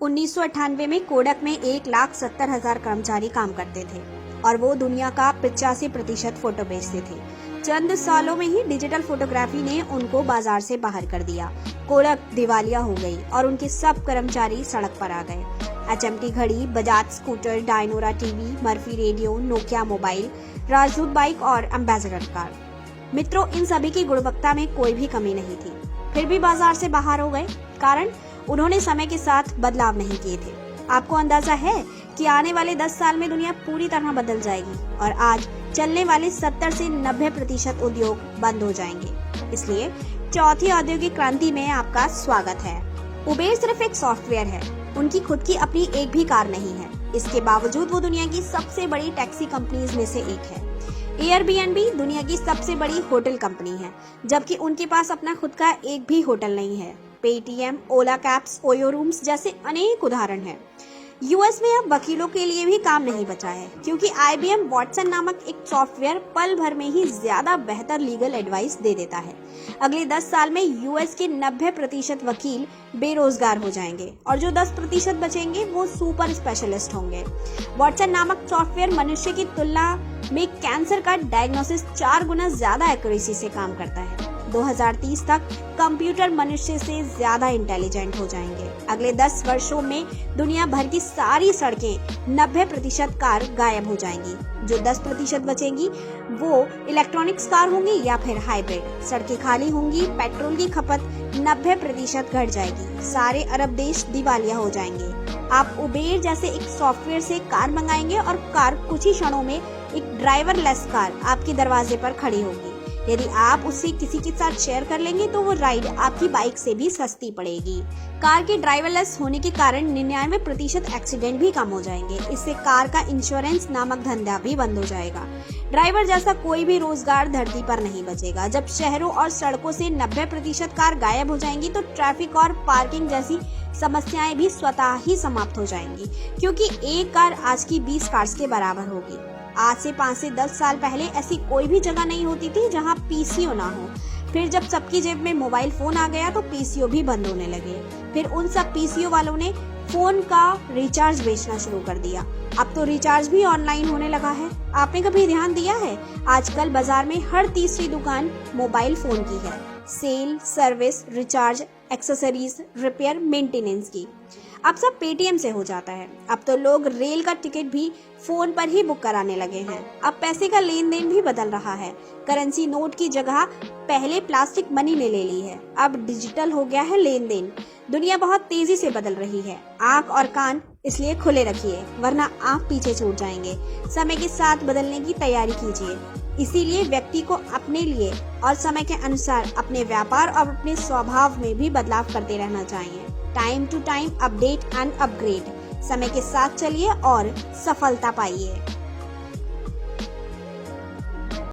1998 में कोडक में 1,70,000 कर्मचारी काम करते थे और वो दुनिया का 85% फोटो बेचते थे। चंद सालों में ही डिजिटल फोटोग्राफी ने उनको बाजार से बाहर कर दिया। कोडक दिवालिया हो गई और उनके सब कर्मचारी सड़क पर आ गए। HMT घड़ी, Bajaj scooter, Dyanora TV, Murphy radio, Nokia mobile, राजदूत बाइक और एम्बेसडर कार। मित्रों, इन सभी की गुणवत्ता में कोई भी कमी नहीं थी, फिर भी बाजार से बाहर हो गए। कारण उन्होंने समय के साथ बदलाव नहीं किए थे। आपको अंदाजा है कि आने वाले 10 साल में दुनिया पूरी तरह बदल जाएगी और आज चलने वाले 70 से 90% उद्योग बंद हो जाएंगे। इसलिए चौथी औद्योगिक क्रांति में आपका स्वागत है। उबेर सिर्फ एक सॉफ्टवेयर है, उनकी खुद की अपनी एक भी कार नहीं है। इसके बावजूद वो दुनिया की सबसे बड़ी टैक्सी कंपनीज में से एक है। एयरबीएनबी दुनिया की सबसे बड़ी होटल कंपनी है, जबकि उनके पास अपना खुद का एक भी होटल नहीं है। पेटीएम, ओला कैब्स, ओयो रूम्स जैसे अनेक उदाहरण हैं। यूएस में अब वकीलों के लिए भी काम नहीं बचा है, क्योंकि IBM वाटसन नामक एक सॉफ्टवेयर पल भर में ही ज्यादा बेहतर लीगल एडवाइस दे देता है। अगले 10 साल में यूएस के 90% वकील बेरोजगार हो जाएंगे और जो 10% बचेंगे वो सुपर स्पेशलिस्ट होंगे। वाटसन नामक सॉफ्टवेयर मनुष्य की तुलना में कैंसर का डायग्नोसिस 4 गुना ज्यादा एक्यूरेसी से काम करता है। 2030 तक कंप्यूटर मनुष्य से ज्यादा इंटेलिजेंट हो जाएंगे। अगले 10 वर्षों में दुनिया भर की सारी सड़कें 90% कार गायब हो जाएंगी। जो 10% बचेंगी वो इलेक्ट्रॉनिक्स कार होंगी या फिर हाइब्रिड। सड़कें खाली होंगी, पेट्रोल की खपत 90% घट जाएगी। सारे अरब देश दिवालिया हो जाएंगे। आप उबेर जैसे एक सॉफ्टवेयर से कार मंगाएंगे और कार कुछ ही क्षणों में एक ड्राइवरलेस कार आपके दरवाजे पर खड़ी होगी। यदि आप उससे किसी के साथ शेयर कर लेंगे तो वो राइड आपकी बाइक से भी सस्ती पड़ेगी। कार के ड्राइवरलेस होने के कारण 99% एक्सीडेंट भी कम हो जाएंगे। इससे कार का इंश्योरेंस नामक धंधा भी बंद हो जाएगा। ड्राइवर जैसा कोई भी रोजगार धरती पर नहीं बचेगा। जब शहरों और सड़कों से 90% कार गायब हो जाएंगी तो ट्रैफिक और पार्किंग जैसी समस्याएं भी स्वतः ही समाप्त हो जाएंगी, क्योंकि एक कार आज की 20 कार्स के बराबर होगी। आज से 5 से 10 साल पहले ऐसी कोई भी जगह नहीं होती थी जहां पीसीओ ना हो। फिर जब सबकी जेब में मोबाइल फोन आ गया तो पीसीओ भी बंद होने लगे। फिर उन सब पीसीओ वालों ने फोन का रिचार्ज बेचना शुरू कर दिया। अब तो रिचार्ज भी ऑनलाइन होने लगा है। आपने कभी ध्यान दिया है, आजकल बाजार में हर तीसरी दुकान मोबाइल फोन की है। Sale, service, recharge, accessories, repair, maintenance की अब सब पेटीएम से हो जाता है। अब तो लोग रेल का टिकट भी फोन पर ही बुक कराने लगे हैं। अब पैसे का लेन देन भी बदल रहा है। करेंसी नोट की जगह पहले प्लास्टिक मनी ने ले ली है। अब डिजिटल हो गया है लेन देन। दुनिया बहुत तेजी से बदल रही है। आंख और कान इसलिए खुले रखिए, वरना आप पीछे छूट जाएंगे। समय के साथ बदलने की तैयारी कीजिए। इसीलिए व्यक्ति को अपने लिए और समय के अनुसार अपने व्यापार और अपने स्वभाव में भी बदलाव करते रहना चाहिए। Time to time update and upgrade. समय के साथ चलिए और सफलता पाइए।